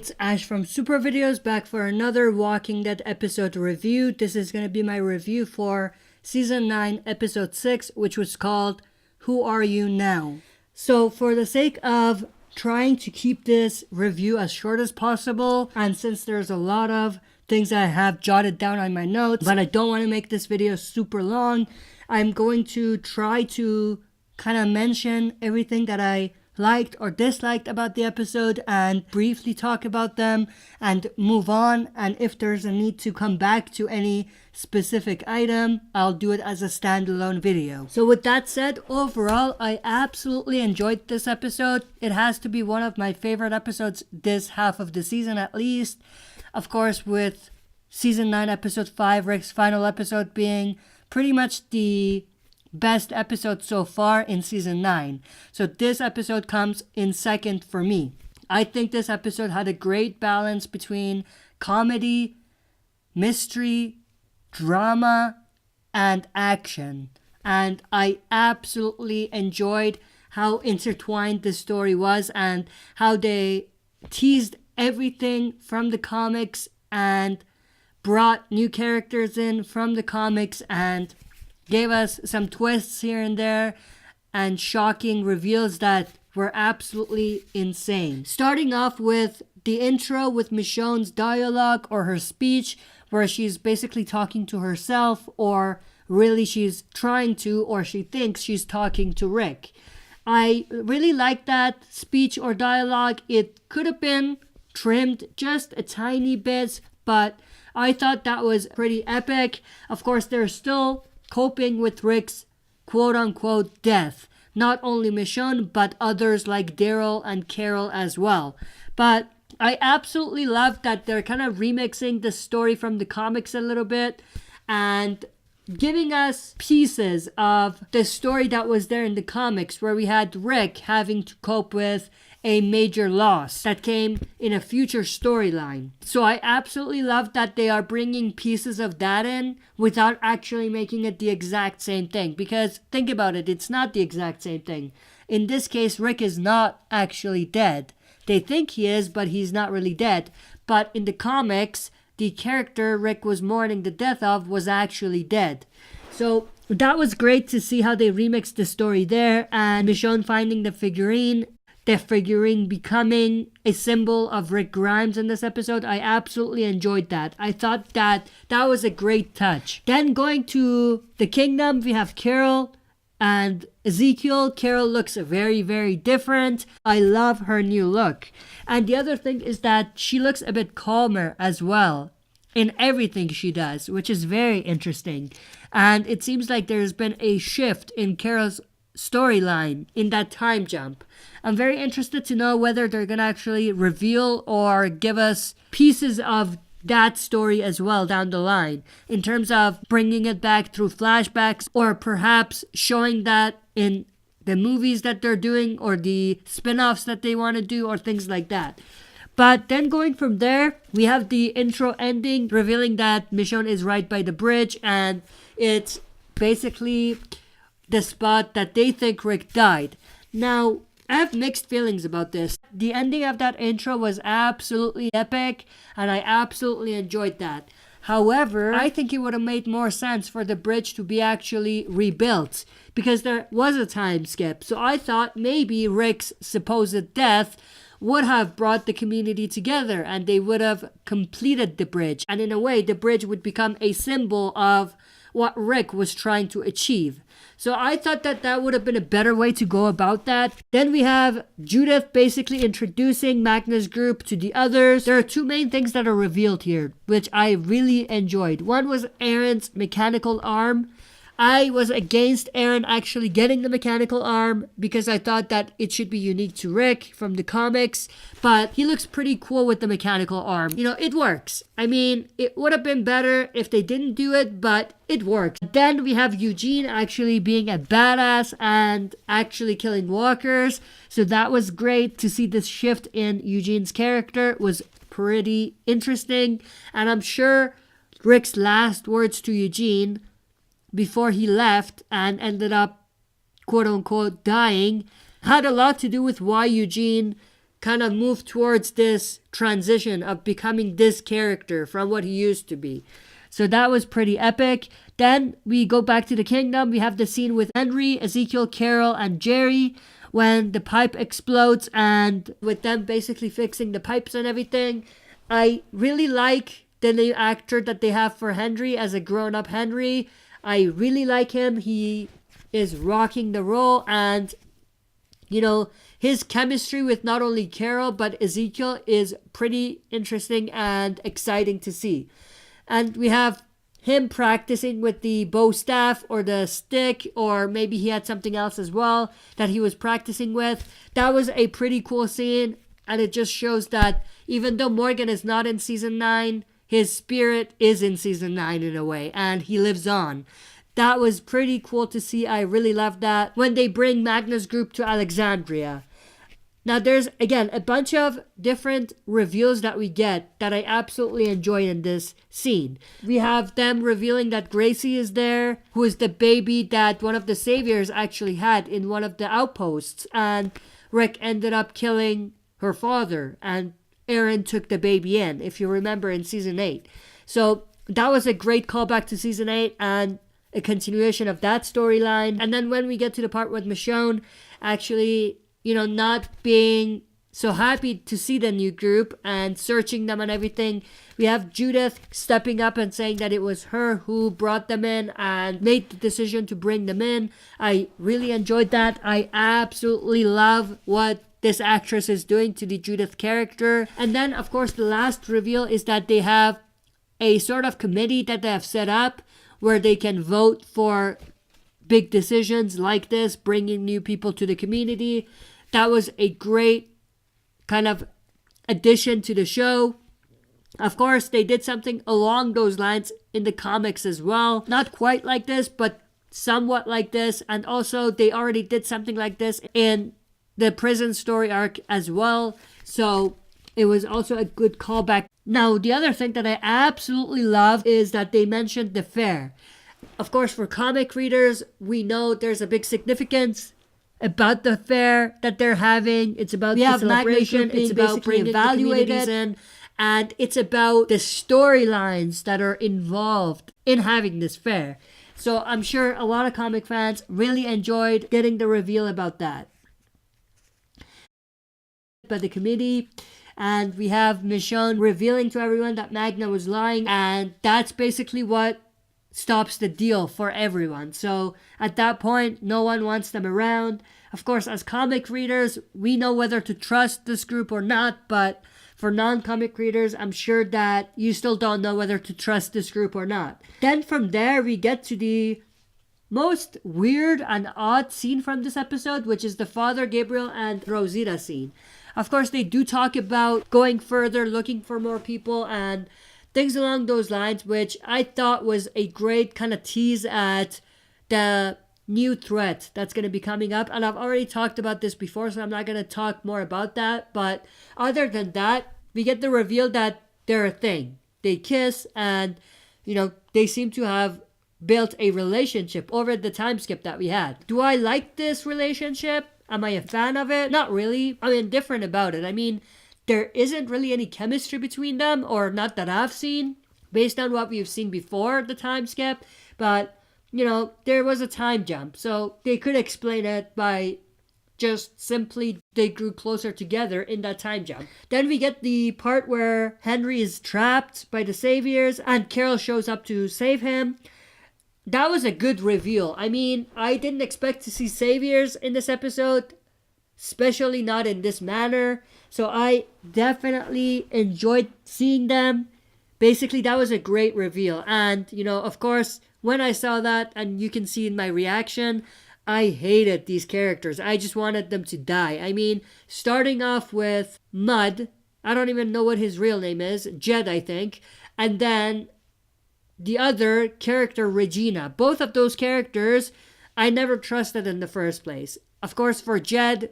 It's Ash from Super Videos, back for another Walking Dead episode review. This is going to be my review for Season 9, Episode 6, which was called Who Are You Now? So for the sake of trying to keep this review as short as possible, and since there's a lot of things I have jotted down on my notes, but I don't want to make this video super long, I'm going to try to kind of mention everything that I liked or disliked about the episode and briefly talk about them and move on. And if there's a need to come back to any specific item, I'll do it as a standalone video. So with that said, overall, I absolutely enjoyed this episode. It has to be one of my favorite episodes this half of the season at least. Of course, with Season 9, Episode 5, Rick's final episode being pretty much the best episode so far in Season 9. So this episode comes in second for me. I think this episode had a great balance between comedy, mystery, drama, and action. And I absolutely enjoyed how intertwined the story was and how they teased everything from the comics and brought new characters in from the comics and gave us some twists here and there and shocking reveals that were absolutely insane. Starting off with the intro with Michonne's dialogue or her speech, where she's basically talking to herself, or really she's trying to, or she thinks she's talking to Rick. I really like that speech or dialogue. It could have been trimmed just a tiny bit, but I thought that was pretty epic. Of course, they're still coping with Rick's quote-unquote death. Not only Michonne, but others like Daryl and Carol as well. But I absolutely love that they're kind of remixing the story from the comics a little bit and giving us pieces of the story that was there in the comics, where we had Rick having to cope with a major loss that came in a future storyline. So I absolutely love that they are bringing pieces of that in without actually making it the exact same thing. Because think about it, it's not the exact same thing. In this case, Rick is not actually dead. They think he is, but he's not really dead. But in the comics, the character Rick was mourning the death of was actually dead. So that was great to see how they remixed the story there. And Michonne finding the figurine becoming a symbol of Rick Grimes in this episode. I absolutely enjoyed that. I thought that was a great touch. Then going to the kingdom, we have Carol and Ezekiel. Carol looks very, very different. I love her new look. And the other thing is that she looks a bit calmer as well in everything she does, which is very interesting. And it seems like there's been a shift in Carol's storyline in that time jump. I'm very interested to know whether they're going to actually reveal or give us pieces of that story as well down the line, in terms of bringing it back through flashbacks, or perhaps showing that in the movies that they're doing or the spin-offs that they want to do or things like that. But then going from there, we have the intro ending revealing that Michonne is right by the bridge, and it's basically the spot that they think Rick died. Now, I have mixed feelings about this. The ending of that intro was absolutely epic, and I absolutely enjoyed that. However, I think it would have made more sense for the bridge to be actually rebuilt, because there was a time skip. So I thought maybe Rick's supposed death would have brought the community together and they would have completed the bridge. And in a way, the bridge would become a symbol of what Rick was trying to achieve. So I thought that would have been a better way to go about that. Then we have Judith basically introducing Magna's group to the others. There are two main things that are revealed here, which I really enjoyed. One was Aaron's mechanical arm. I was against Aaron actually getting the mechanical arm because I thought that it should be unique to Rick from the comics, but he looks pretty cool with the mechanical arm. You know, it works. I mean, it would have been better if they didn't do it, but it works. Then we have Eugene actually being a badass and actually killing walkers. So that was great to see this shift in Eugene's character. It was pretty interesting. And I'm sure Rick's last words to Eugene before he left and ended up quote unquote dying had a lot to do with why Eugene kind of move towards this transition of becoming this character from what he used to be. So that was pretty epic. Then we go back to the kingdom. We have the scene with Henry, Ezekiel, Carol, and Jerry when the pipe explodes, and with them basically fixing the pipes and everything. I really like the new actor that they have for Henry as a grown-up Henry. I really like him. He is rocking the role, and you know, his chemistry with not only Carol but Ezekiel is pretty interesting and exciting to see. And we have him practicing with the bow staff or the stick, or maybe he had something else as well that he was practicing with. That was a pretty cool scene, and it just shows that even though Morgan is not in season 9, his spirit is in season 9 in a way, and he lives on. That was pretty cool to see. I really loved that. When they bring Magna's group to Alexandria. Now, there's, again, a bunch of different reveals that we get that I absolutely enjoy in this scene. We have them revealing that Gracie is there, who is the baby that one of the saviors actually had in one of the outposts. And Rick ended up killing her father, and Aaron took the baby in, if you remember, in season 8. So that was a great callback to season 8 and a continuation of that storyline. And then when we get to the part with Michonne actually, not being so happy to see the new group and searching them and everything, we have Judith stepping up and saying that it was her who brought them in and made the decision to bring them in. I really enjoyed that. I absolutely love what this actress is doing to the Judith character. And then, of course, the last reveal is that they have a sort of committee that they have set up where they can vote for big decisions like this, bringing new people to the community. That was a great kind of addition to the show. Of course, they did something along those lines in the comics as well. Not quite like this, but somewhat like this. And also, they already did something like this in the prison story arc as well. So it was also a good callback. Now, the other thing that I absolutely love is that they mentioned the fair. Of course, for comic readers, we know there's a big significance about the fair that they're having. It's about the celebration. It's about being evaluated, and it's about the storylines that are involved in having this fair. So I'm sure a lot of comic fans really enjoyed getting the reveal about that. By the committee, and we have Michonne revealing to everyone that Magna was lying, and that's basically what stops the deal for everyone. So at that point, no one wants them around. Of course, as comic readers, we know whether to trust this group or not, but for non-comic readers, I'm sure that you still don't know whether to trust this group or not. Then from there, we get to the most weird and odd scene from this episode, which is the Father Gabriel and Rosita scene. Of course, they do talk about going further, looking for more people, and things along those lines, which I thought was a great kind of tease at the new threat that's going to be coming up. And I've already talked about this before, so I'm not going to talk more about that. But other than that, we get the reveal that they're a thing. They kiss, and, they seem to have built a relationship over the time skip that we had. Do I like this relationship? Am I a fan of it? Not really. I'm indifferent about it. I mean, there isn't really any chemistry between them, or not that I've seen, based on what we've seen before the time skip. But, there was a time jump. So they could explain it by just simply they grew closer together in that time jump. Then we get the part where Henry is trapped by the saviors and Carol shows up to save him. That was a good reveal. I mean, I didn't expect to see saviors in this episode, especially not in this manner. So I definitely enjoyed seeing them. Basically, that was a great reveal. And, of course, when I saw that, and you can see in my reaction, I hated these characters. I just wanted them to die. I mean, starting off with Mud, I don't even know what his real name is, Jed, I think. And then the other character, Regina. Both of those characters, I never trusted in the first place. Of course, for Jed,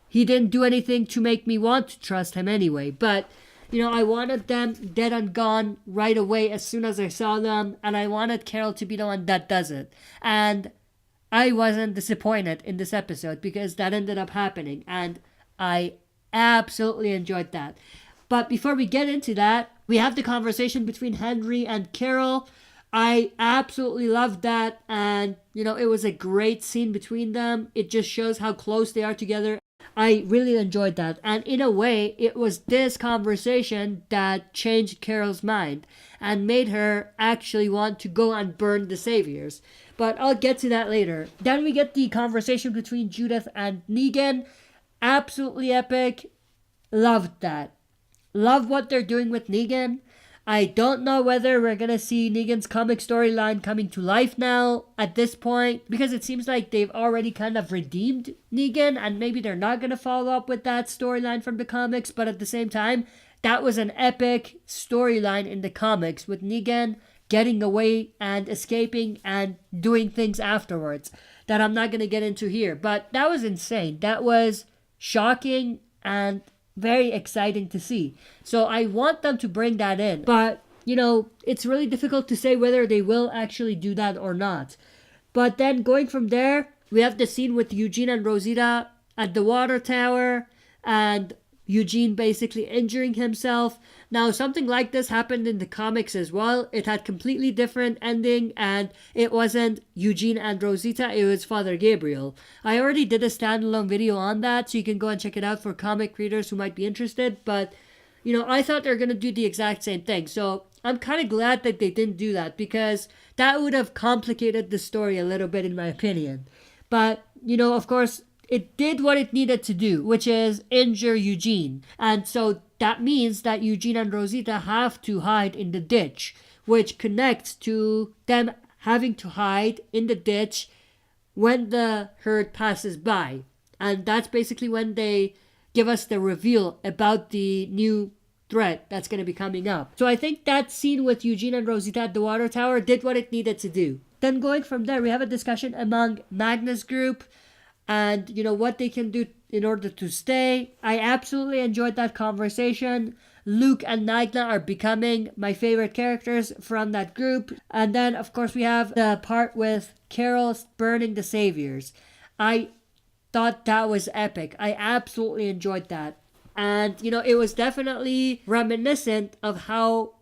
he didn't do anything to make me want to trust him anyway. But, I wanted them dead and gone right away as soon as I saw them. And I wanted Carol to be the one that does it. And I wasn't disappointed in this episode because that ended up happening. And I absolutely enjoyed that. But before we get into that, we have the conversation between Henry and Carol. I absolutely loved that, and it was a great scene between them. It just shows how close they are together. I really enjoyed that, and in a way, it was this conversation that changed Carol's mind and made her actually want to go and burn the Saviors. But I'll get to that later. Then we get the conversation between Judith and Negan. Absolutely epic. Loved that. Love what they're doing with Negan. I don't know whether we're going to see Negan's comic storyline coming to life now at this point, because it seems like they've already kind of redeemed Negan, and maybe they're not going to follow up with that storyline from the comics, but at the same time, that was an epic storyline in the comics with Negan getting away and escaping and doing things afterwards that I'm not going to get into here. But that was insane. That was shocking and very exciting to see. So I want them to bring that in. But, it's really difficult to say whether they will actually do that or not. But then going from there, we have the scene with Eugene and Rosita at the water tower, and Eugene basically injuring himself. Now, something like this happened in the comics as well. It had completely different ending, and it wasn't Eugene and Rosita, it was Father Gabriel. I already did a standalone video on that, so you can go and check it out for comic readers who might be interested. But, I thought they were going to do the exact same thing. So I'm kind of glad that they didn't do that, because that would have complicated the story a little bit, in my opinion. But, of course, it did what it needed to do, which is injure Eugene. And so that means that Eugene and Rosita have to hide in the ditch, which connects to them having to hide in the ditch when the herd passes by. And that's basically when they give us the reveal about the new threat that's going to be coming up. So I think that scene with Eugene and Rosita at the water tower did what it needed to do. Then going from there, we have a discussion among Magnus group and what they can do in order to stay. I absolutely enjoyed that conversation. Luke and Nagla are becoming my favorite characters from that group. And then of course we have the part with Carol burning the Saviors. I thought that was epic. I absolutely enjoyed that. And it was definitely reminiscent of how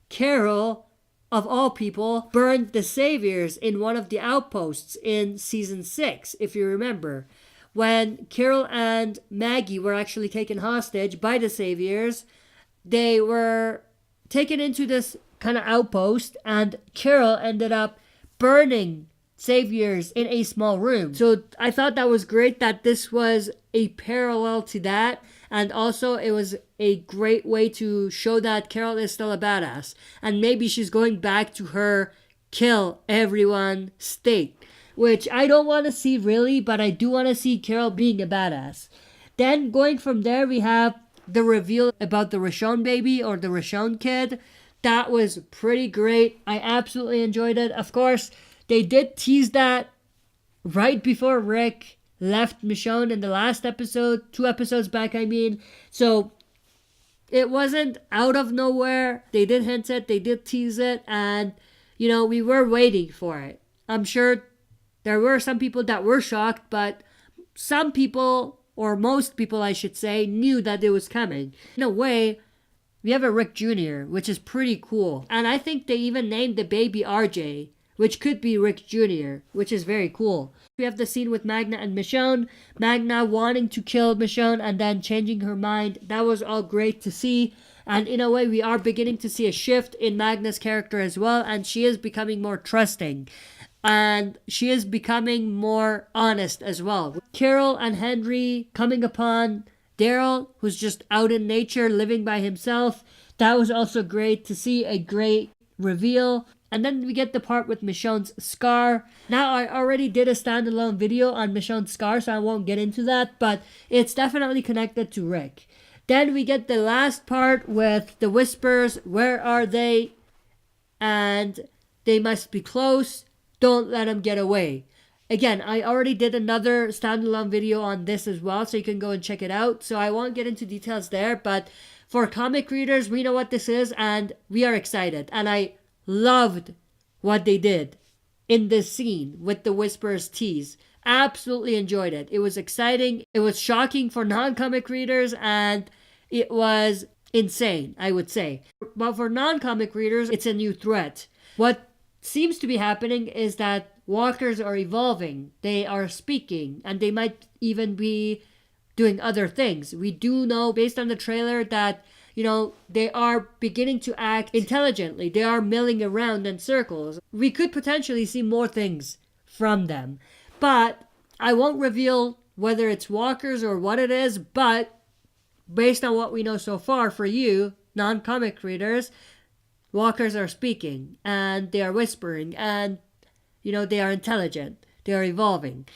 Carol, of all people, burned the Saviors in one of the outposts in season 6, if you remember. When Carol and Maggie were actually taken hostage by the Saviors, they were taken into this kind of outpost, and Carol ended up burning Saviors in a small room. So I thought that was great that this was a parallel to that. And also, it was a great way to show that Carol is still a badass. And maybe she's going back to her kill everyone state. Which I don't want to see really, but I do want to see Carol being a badass. Then going from there, we have the reveal about the Rashon baby or the Rashon kid. That was pretty great. I absolutely enjoyed it. Of course, they did tease that right before Rick left Michonne in the last episode, 2 episodes back, I mean. So it wasn't out of nowhere. They did hint it, they did tease it, and we were waiting for it. I'm sure there were some people that were shocked, but some people, or most people I should say, knew that it was coming. In a way, we have a Rick Jr., which is pretty cool. And I think they even named the baby RJ, which could be Rick Jr., which is very cool. We have the scene with Magna and Michonne. Magna wanting to kill Michonne and then changing her mind. That was all great to see. And in a way, we are beginning to see a shift in Magna's character as well. And she is becoming more trusting. And she is becoming more honest as well. Carol and Henry coming upon Daryl, who's just out in nature, living by himself. That was also great to see, a great reveal. And then we get the part with Michonne's scar. Now, I already did a standalone video on Michonne's scar, so I won't get into that, but it's definitely connected to Rick. Then we get the last part with the Whispers. Where are they? And they must be close. Don't let them get away. Again, I already did another standalone video on this as well, so you can go and check it out. So I won't get into details there, but for comic readers, we know what this is, and we are excited. And I loved what they did in this scene with the Whisperer's tease. Absolutely enjoyed it. It was exciting. It was shocking for non-comic readers, and it was insane, I would say. But for non-comic readers, it's a new threat. What seems to be happening is that walkers are evolving. They are speaking, and they might even be doing other things. We do know, based on the trailer, that they are beginning to act intelligently. They are milling around in circles. We could potentially see more things from them. But I won't reveal whether it's walkers or what it is, but based on what we know so far, for you, non-comic readers, walkers are speaking, and they are whispering, and, they are intelligent. They are evolving.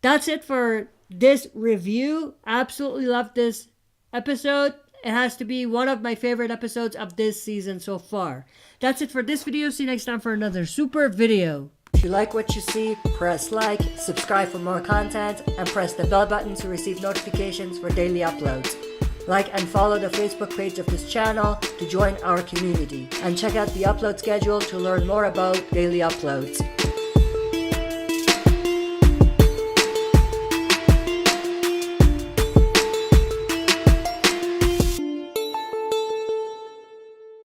That's it for this review. Absolutely loved this episode. It has to be one of my favorite episodes of this season so far. That's it for this video. See you next time for another super video. If you like what you see, press like, subscribe for more content, and press the bell button to receive notifications for daily uploads. Like and follow the Facebook page of this channel to join our community. And check out the upload schedule to learn more about daily uploads.